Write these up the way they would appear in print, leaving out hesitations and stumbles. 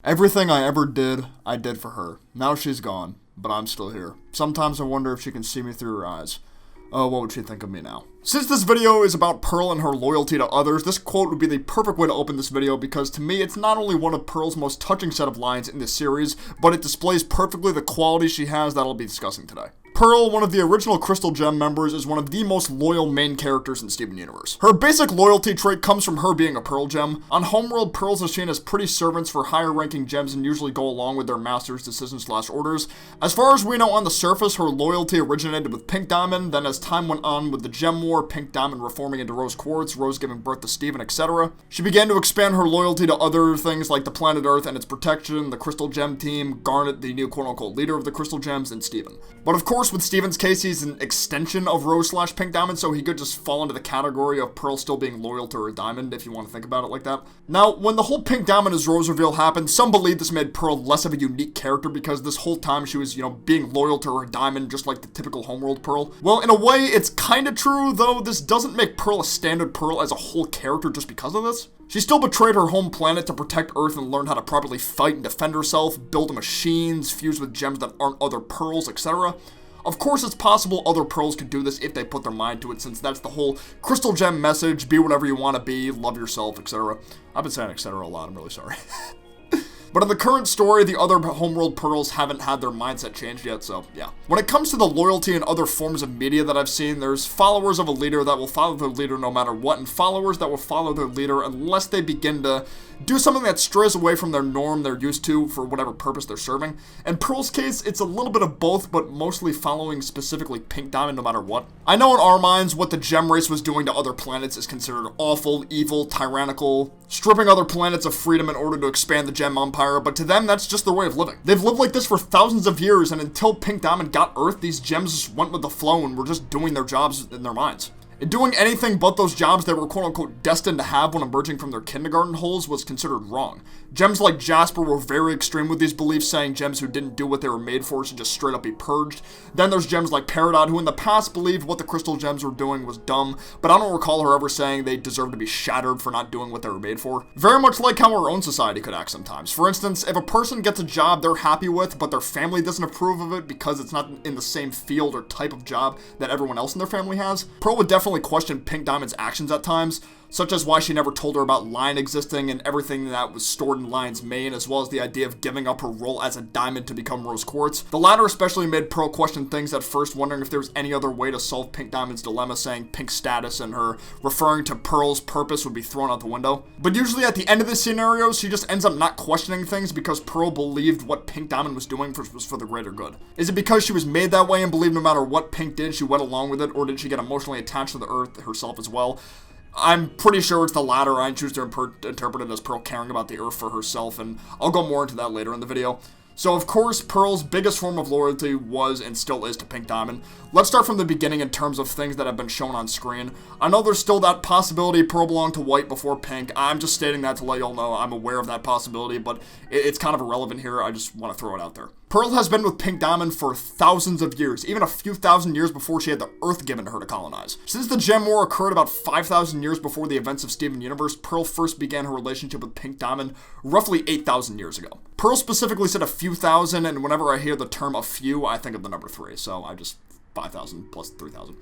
Everything I ever did, I did for her. Now she's gone, but I'm still here. Sometimes I wonder if she can see me through her eyes. Oh, what would she think of me now? Since this video is about Pearl and her loyalty to others, this quote would be the perfect way to open this video because to me, it's not only one of Pearl's most touching set of lines in this series, but it displays perfectly the qualities she has that I'll be discussing today. Pearl, one of the original Crystal Gem members, is one of the most loyal main characters in Steven Universe. Her basic loyalty trait comes from her being a Pearl Gem. On Homeworld, Pearls are seen as pretty servants for higher ranking gems and usually go along with their master's decisions/orders. As far as we know on the surface, her loyalty originated with Pink Diamond, then as time went on with the Gem War, Pink Diamond reforming into Rose Quartz, Rose giving birth to Steven, etc. She began to expand her loyalty to other things like the planet Earth and its protection, the Crystal Gem team, Garnet, the new quote-unquote leader of the Crystal Gems, and Steven. But of course, with Steven's case, he's an extension of Rose/Pink Diamond, so he could just fall into the category of Pearl still being loyal to her diamond, if you want to think about it like that. Now, when the whole Pink Diamond is Rose reveal happened, some believe this made Pearl less of a unique character because this whole time she was, being loyal to her diamond just like the typical Homeworld Pearl. Well, in a way, it's kinda true, though this doesn't make Pearl a standard Pearl as a whole character just because of this. She still betrayed her home planet to protect Earth and learn how to properly fight and defend herself, build machines, fuse with gems that aren't other Pearls, etc. Of course, it's possible other Pearls could do this if they put their mind to it, since that's the whole Crystal Gem message, be whatever you want to be, love yourself, etc. I've been saying etc. a lot, I'm really sorry. But in the current story, the other Homeworld Pearls haven't had their mindset changed yet, so yeah. When it comes to the loyalty in other forms of media that I've seen, there's followers of a leader that will follow their leader no matter what, and followers that will follow their leader unless they begin to do something that strays away from their norm they're used to for whatever purpose they're serving. In Pearl's case, it's a little bit of both, but mostly following specifically Pink Diamond no matter what. I know in our minds what the Gem race was doing to other planets is considered awful, evil, tyrannical, stripping other planets of freedom in order to expand the Gem Empire, but to them, that's just their way of living. They've lived like this for thousands of years, and until Pink Diamond got Earth, these gems just went with the flow and were just doing their jobs in their minds. And doing anything but those jobs they were quote-unquote destined to have when emerging from their kindergarten holes was considered wrong. Gems like Jasper were very extreme with these beliefs, saying gems who didn't do what they were made for should just straight up be purged. Then there's gems like Peridot, who in the past believed what the Crystal Gems were doing was dumb, but I don't recall her ever saying they deserved to be shattered for not doing what they were made for. Very much like how our own society could act sometimes. For instance, if a person gets a job they're happy with, but their family doesn't approve of it because it's not in the same field or type of job that everyone else in their family has, Pearl would definitely question Pink Diamond's actions at times, such as why she never told her about Lion existing and everything that was stored in Lion's mane, as well as the idea of giving up her role as a diamond to become Rose Quartz. The latter especially made Pearl question things at first, wondering if there was any other way to solve Pink Diamond's dilemma, saying Pink's status and her referring to Pearl's purpose would be thrown out the window. But usually at the end of this scenario, she just ends up not questioning things because Pearl believed what Pink Diamond was doing was for the greater good. Is it because she was made that way and believed no matter what Pink did, she went along with it, or did she get emotionally attached to the Earth herself as well? I'm pretty sure it's the latter. I choose to interpret it as Pearl caring about the Earth for herself, and I'll go more into that later in the video. So of course, Pearl's biggest form of loyalty was and still is to Pink Diamond. Let's start from the beginning in terms of things that have been shown on screen. I know there's still that possibility Pearl belonged to White before Pink. I'm just stating that to let y'all know I'm aware of that possibility, but it's kind of irrelevant here. I just want to throw it out there. Pearl has been with Pink Diamond for thousands of years, even a few thousand years before she had the Earth given to her to colonize. Since the Gem War occurred about 5,000 years before the events of Steven Universe, Pearl first began her relationship with Pink Diamond roughly 8,000 years ago. Pearl specifically said a few thousand, and whenever I hear the term a few, I think of the number 3, so I just 5,000 plus 3,000.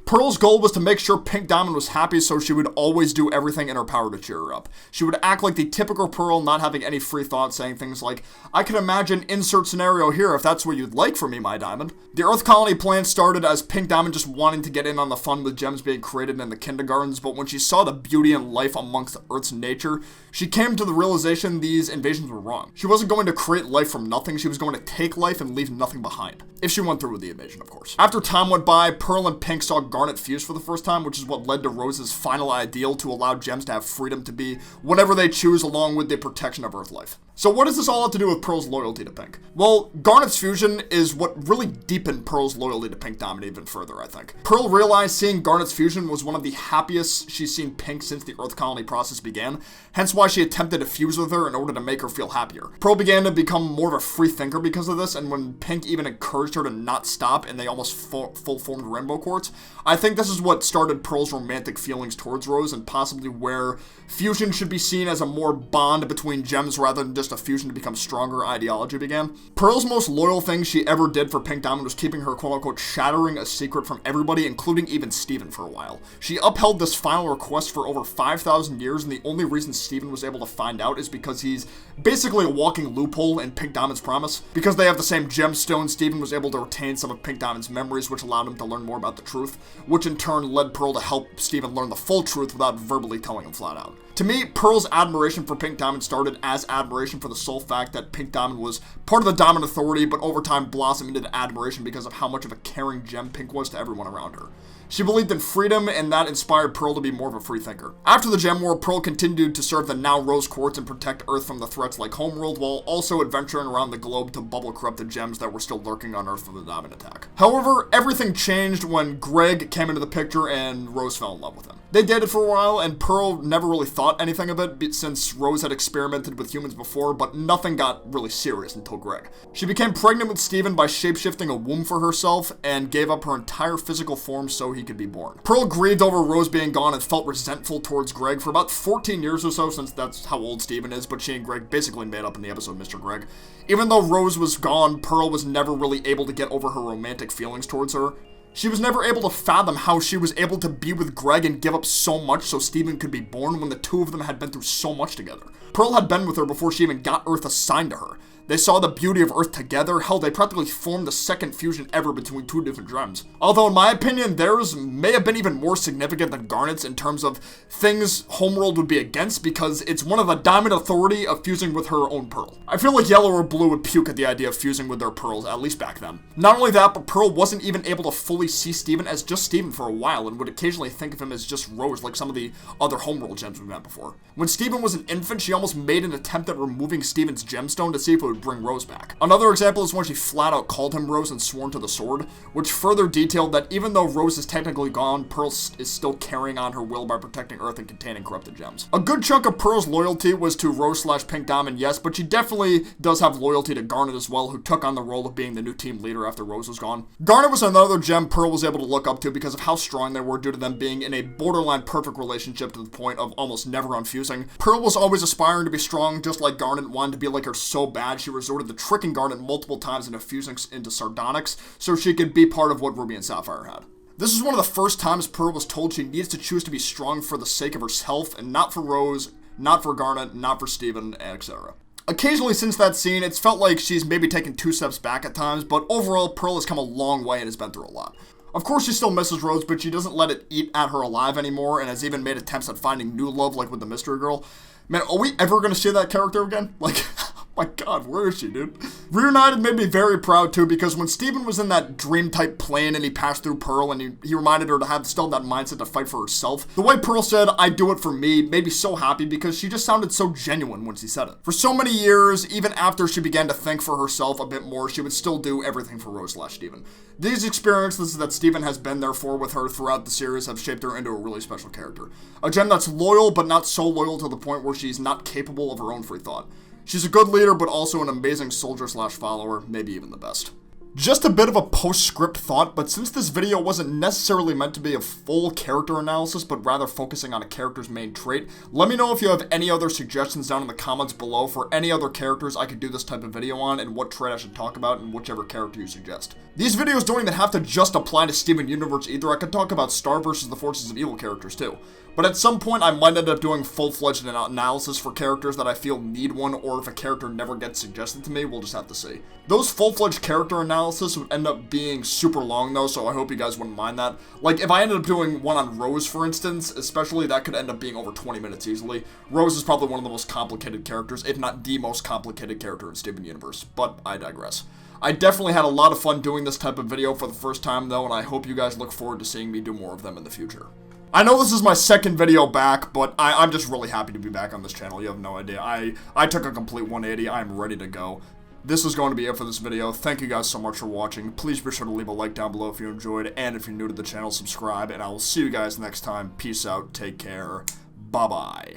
Pearl's goal was to make sure Pink Diamond was happy, so she would always do everything in her power to cheer her up. She would act like the typical Pearl, not having any free thought, saying things like, I can imagine insert scenario here if that's what you'd like for me, my diamond. The Earth colony plan started as Pink Diamond just wanting to get in on the fun with gems being created in the kindergartens, but when she saw the beauty and life amongst Earth's nature, she came to the realization these invasions were wrong. She wasn't going to create life from nothing, she was going to take life and leave nothing behind. If she went through with the invasion, of course. After time went by, Pearl and Pink saw Garnet fuse for the first time, which is what led to Rose's final ideal to allow gems to have freedom to be whatever they choose along with the protection of Earth life. So what does this all have to do with Pearl's loyalty to Pink? Well, Garnet's fusion is what really deepened Pearl's loyalty to Pink Diamond even further, I think. Pearl realized seeing Garnet's fusion was one of the happiest she's seen Pink since the Earth colony process began, hence why she attempted to fuse with her in order to make her feel happier. Pearl began to become more of a free thinker because of this, and when Pink even encouraged her to not stop and they almost full-formed Rainbow Quartz, I think this is what started Pearl's romantic feelings towards Rose, and possibly where fusion should be seen as a more bond between gems rather than just a fusion to become stronger ideology began. Pearl's most loyal thing she ever did for Pink Diamond was keeping her quote-unquote shattering a secret from everybody, including even Steven for a while. She upheld this final request for over 5,000 years, and the only reason Steven was able to find out is because he's basically a walking loophole in Pink Diamond's promise. Because they have the same gemstone, Steven was able to retain some of Pink Diamond's memories, which allowed him to learn more about the truth, which in turn led Pearl to help Steven learn the full truth without verbally telling him flat out. To me, Pearl's admiration for Pink Diamond started as admiration for the sole fact that Pink Diamond was part of the Diamond Authority, but over time blossomed into admiration because of how much of a caring gem Pink was to everyone around her. She believed in freedom, and that inspired Pearl to be more of a free thinker. After the Gem War, Pearl continued to serve the now Rose Quartz and protect Earth from the threats like Homeworld, while also adventuring around the globe to bubble corrupt the gems that were still lurking on Earth from the Diamond attack. However, everything changed when Greg came into the picture and Rose fell in love with him. They dated for a while, and Pearl never really thought anything of it since Rose had experimented with humans before, but nothing got really serious until Greg. She became pregnant with Steven by shapeshifting a womb for herself and gave up her entire physical form so he could be born. Pearl grieved over Rose being gone and felt resentful towards Greg for about 14 years or so, since that's how old Steven is, but she and Greg basically made up in the episode Mr. Greg. Even though Rose was gone, Pearl was never really able to get over her romantic feelings towards her. She was never able to fathom how she was able to be with Greg and give up so much so Steven could be born when the two of them had been through so much together. Pearl had been with her before she even got Earth assigned to her. They saw the beauty of Earth together. Hell, they practically formed the second fusion ever between two different gems. Although, in my opinion, theirs may have been even more significant than Garnet's in terms of things Homeworld would be against, because it's one of the Diamond Authority of fusing with her own Pearl. I feel like Yellow or Blue would puke at the idea of fusing with their Pearls, at least back then. Not only that, but Pearl wasn't even able to fully see Steven as just Steven for a while, and would occasionally think of him as just Rose, like some of the other Homeworld gems we've met before. When Steven was an infant, she almost made an attempt at removing Steven's gemstone to see if it would bring Rose back. Another example is when she flat out called him Rose and sworn to the sword, which further detailed that even though Rose is technically gone, Pearl is still carrying on her will by protecting Earth and containing corrupted gems. A good chunk of Pearl's loyalty was to Rose/Pink Diamond, yes, but she definitely does have loyalty to Garnet as well, who took on the role of being the new team leader after Rose was gone. Garnet was another gem Pearl was able to look up to because of how strong they were due to them being in a borderline perfect relationship to the point of almost never unfusing. Pearl was always aspiring to be strong, just like Garnet wanted to be like her so bad she resorted to tricking Garnet multiple times into fusing into Sardonyx so she could be part of what Ruby and Sapphire had. This is one of the first times Pearl was told she needs to choose to be strong for the sake of herself and not for Rose, not for Garnet, not for Steven, etc. Occasionally since that scene, it's felt like she's maybe taken 2 steps back at times, but overall Pearl has come a long way and has been through a lot. Of course she still misses Rose, but she doesn't let it eat at her alive anymore, and has even made attempts at finding new love like with the Mystery Girl. Man, are we ever going to see that character again? Like, my god, where is she, dude? Reunited made me very proud, too, because when Steven was in that dream-type plane and he passed through Pearl and he reminded her to have still that mindset to fight for herself, the way Pearl said, "I do it for me," made me so happy because she just sounded so genuine when she said it. For so many years, even after she began to think for herself a bit more, she would still do everything for Rose/Steven. These experiences that Steven has been there for with her throughout the series have shaped her into a really special character. A gem that's loyal, but not so loyal to the point where she's not capable of her own free thought. She's a good leader, but also an amazing soldier/follower, maybe even the best. Just a bit of a postscript thought, but since this video wasn't necessarily meant to be a full character analysis, but rather focusing on a character's main trait, let me know if you have any other suggestions down in the comments below for any other characters I could do this type of video on, and what trait I should talk about in whichever character you suggest. These videos don't even have to just apply to Steven Universe either. I could talk about Star versus the Forces of Evil characters too. But at some point, I might end up doing full-fledged analysis for characters that I feel need one, or if a character never gets suggested to me, we'll just have to see. Those full-fledged character analysis would end up being super long though, so I hope you guys wouldn't mind that. Like, if I ended up doing one on Rose, for instance, especially, that could end up being over 20 minutes easily. Rose is probably one of the most complicated characters, if not the most complicated character in Steven Universe, but I digress. I definitely had a lot of fun doing this type of video for the first time though, and I hope you guys look forward to seeing me do more of them in the future. I know this is my second video back, but I'm just really happy to be back on this channel. You have no idea. I took a complete 180. I'm ready to go. This is going to be it for this video. Thank you guys so much for watching. Please be sure to leave a like down below if you enjoyed, and if you're new to the channel, subscribe, and I will see you guys next time. Peace out. Take care. Bye-bye.